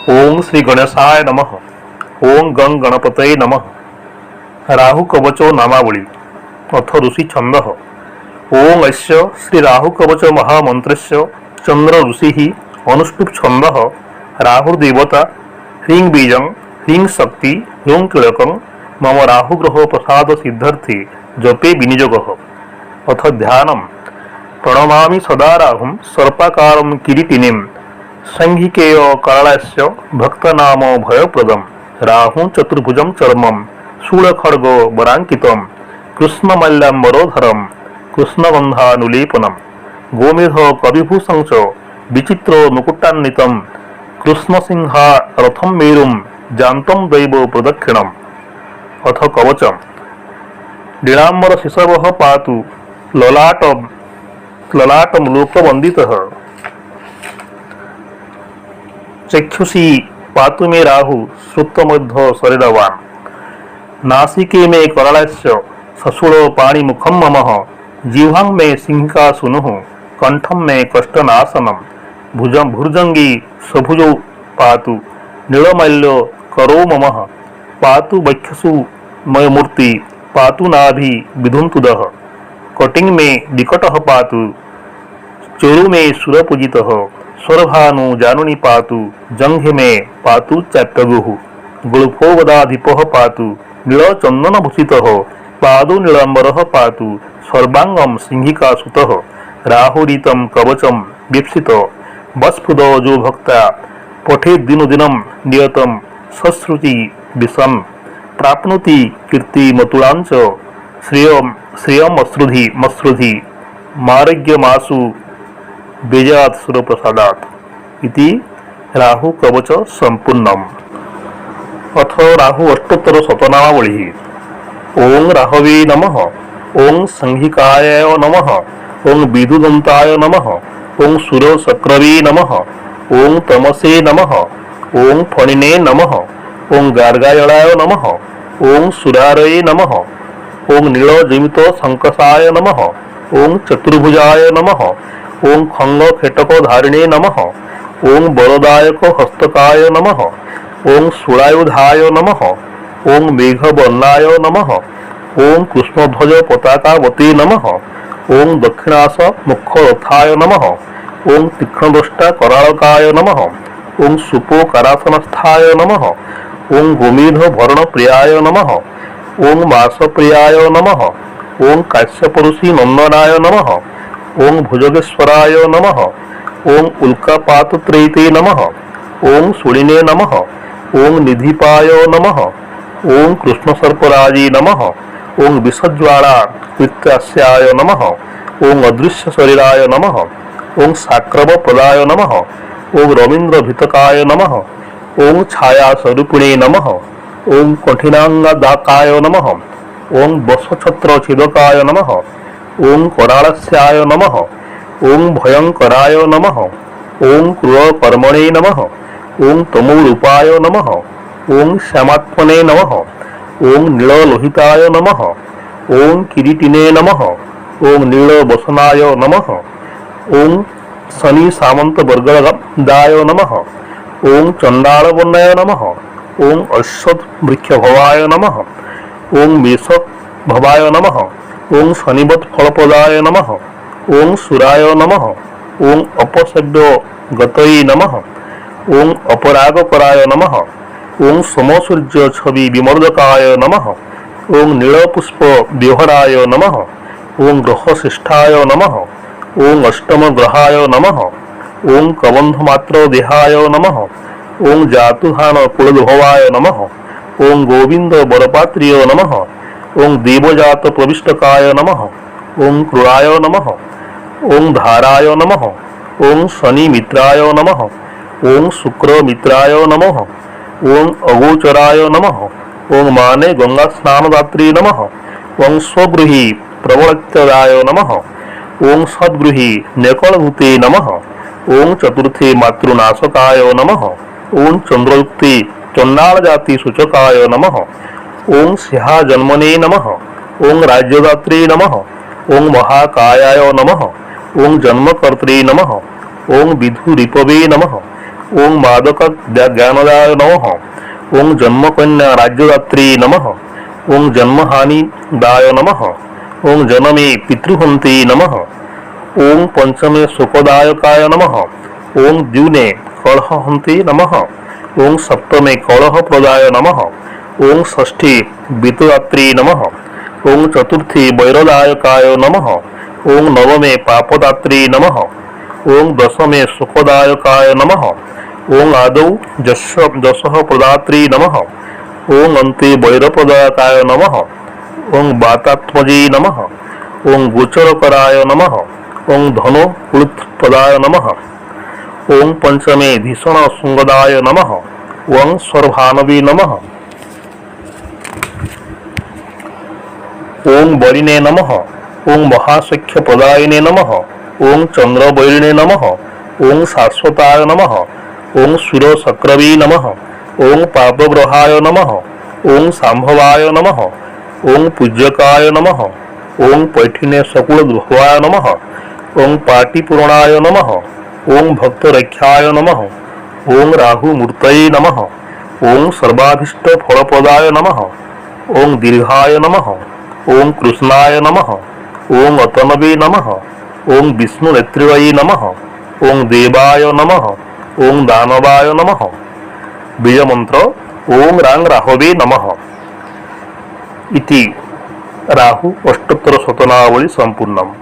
ओं श्री गणेशाय नमः। ओं गं गणपतये नमः। राहु कवचो नामावली अथ ऋषि छंद। ओं अस्य श्री राहु कवच महामंत्रस्य चंद्र ऋषि अनुष्टुप छंद। राहुर्देवता ह्रीं बीजं ह्रीं शक्ति ह्रूं किलकं मम राहुग्रह प्रसाद सिद्ध्यर्थे जपे विनियोगः। अथ ध्यानम्। प्रणमामि सदा राहुं सर्पाकारं किरीटिनीं संहिकेय कराळस्य भक्तनाम भयप्रदं राहुं चतुर्भुजं चर्मं शूलखड्ग वरांकितं कृष्णमल्लाम्बरोधरं कृष्णगन्धानुलेपनं गोमेध कविभूषं च विचित्र मुकुटान्वितं कृष्णसिंहारथं मेरुं जान्तं दैव प्रदक्षिणम्। अथ कवचम्। नीलाम्बर शिशवः पातु ललाटं लोकवन्दितः चक्षुषी पातु मे राहु श्रुतमध्य शरीरवान् नासिके मे कराळस्य सशूल पाणिमुखं ममः जिह्वां मे सिंहिका सूनुः कंठं मे कष्टनाशनं भुजंगी सभुजौ पातु नीलमल्य करो ममः पातु वक्षसु मयमूर्ति पातु नाभि विधुन्तुदः कटिं मे विकटः पातु चोरु मे सुरपूजितः स्वरभानु जानुनि पातु जंघे मे पातु चाप्यगुः गुल्फोवदाधिपः पातु नीलचन्दनभूषितः पादो नीलाम्बरः पातु सर्वांगं सिंहिकासुतः राहुरितं कवचं वीप्सित वस्फुदो भक्ता पठेद्दिनदिनं नियतं सश्रुचि विषं प्राप्नोति कीर्तिमतुलाञ्च श्रियमश्रुधि मार्ग्यमासु बेजात सुरप्रसादात् इति राहु कवच संपूर्णम्। अथ राहु अष्टोत्तर शतनामावली। ओं राहवे नमः। ओं संहिकाय नमः। ओं विदुदन्ताय नमः। ओं सुरशक्रवे नमः। ओं तमसे नमः। ओं फणिने नमः। ओं गार्गायणाय नमः। ओं सुरारये नमः। ओं नीलजिमित संकसाय नमः। ओं चतुर्भुजाय नमः। ओं खंग खेटक धारिणे नमः। ओं बलदायक हस्तकाय नमः। ओं शूलायुधाय नमः। ओं मेघवर्णाय नमः। ओं कृष्णध्वज पताकावते नमः। ओं दक्षिणास मुखरथाय नमः। ओं तीक्ष्णदष्टा कराळकाय नमः। ओं सुपोकारासनस्थाय नमः। ओं गोमेध भरणप्रियाय नमः। ओं मासप्रियाय नमः। ओं काश्यपरुषि नंदनाय नमः। ओं भुजगेश्वराय नमः। ओं उल्कापातत्रयीते नमः। ओं सुलिने नमः। ओं निधिपाय नमः। ओं कृष्णसर्पराजे नमः। ओं विषज्वाला कृत्यास्याय नमः। ओं अदृश्य शरीराय नमः। ओं साक्रवपदाय नमः। ओं रवीन्द्रभितकाय नमः। ओं छायास्वरूपिणे नमः। ओं कठिनांगदाकाय नमः। ओं वशछत्रछेदकाय नमः। ओं कराळस्याय नमः। ओं भयंकराय नमः। ओं क्रूरकर्मणे नमः। ओं तमोरूपाय नमः। ओं श्यामात्मने नमः। ओं नीललोहिताय नमः। ओं किरीटिने नमः। ओं नीलवसनाय नमः। ओं शनि सामंत वर्गदाय नमः। ओं चंडालवर्णाय नमः। ओं अश्वत्थवृक्षभवाय नमः। ओं मेषभवाय नमः। ओं शनिवत् फलप्रदाय नमः। ओं सुराय नमः। ओं अपसव्यगतये नमः। ओं अपरागकराय नमः। ओं समसूर्य छवि विमर्दकाय नमः। ओं नीलपुष्प विहराय नमः। ओं ग्रहशिष्ठाय नमः। ओं अष्टमग्रहाय नमः। ओं कबंधमात्र देहाय नमः। ओं जातुधान कुलभवाय नमः। ओं गोविंद बरपात्रिय नमः। ओं देवजात प्रविष्टकाय नमः। ओं क्रूराय नमः। ओं धाराय नमः। ओं शनि मित्राय नमः। ओं शुक्र मित्राय नमः। ओं अगोचराय नमः। ओं माने गंगा स्नानदात्री नमः। ओं स्वगृही प्रवृत्तदाय नमः। ओं सद्गृही नेकलभूते नमः। ओं चतुर्थे मातृनाशकाय नमः। ओं चंद्रयुक्ते चंडालजाति सूचकाय नमः। ओं सिंहाजन्मने नमः। ओं राज्यदात्रे नमः। ओं महाकायाय नमः। ओं जन्मकर्त्रे नमः। ओं विधुरिपवे नमः। ओं मादक ज्ञानदाय नमः। ओं जन्मकन्या राज्यदात्री नमः। ओं जन्महानि दाय नमः। ओं जनमे पितृहन्ति नमः। ओं पंचमे सुखदायकाय नमः। ओं द्विने कलहहन्ति नमः। ओं सप्तमे कलहप्रदाय नमः। ओं षष्ठी वितदात्री नमः। ओं चतुर्थी वैरदायकाय नमः। ओं नवमे पापदात्री नमः। ओं दशमे सुखदायकाय नमः। ओं आदौ जशः प्रदात्री नमः। ओं अन्ते वैरप्रदायकाय नमः। ओं वातात्मजी नमः। ओं गोचरकराय नमः। ओं धनो कुलप्रदाय नमः। ओं पंचमे भीषण सुंगदाय नमः। ओं सर्वानवी नमः। ओं बलिने नमः। ओं महासख्य प्रदायिने नमः। ओं चंद्रवैरिणे नमः। ओं शाश्वताय नमः। ओं सुरशक्रवी नमः। ओं पापग्रहाय नमः। ओं सांभवाय नमः। ओं पूज्यकाय नमः। ओं पैठिने सकुलद्भवाय नमः। ओं पाटिपूर्णाय नमः। ओं भक्तरक्षाय नमः। ओं राहुमूर्तये नमः। ओं सर्वाभीष्ट फलप्रदाय नमः। ओं दीर्घाय नमः। ओं कृष्णाय नमः। ओं अतनवे नमः। ओं विष्णुनेत्रिवये नमः। ओं देवाय नमः। ओं दानवाय नमः। बीजमंत्र ओं रांग राहवे नमः इति राहु अष्टोत्तर शतनावली संपूर्णम्।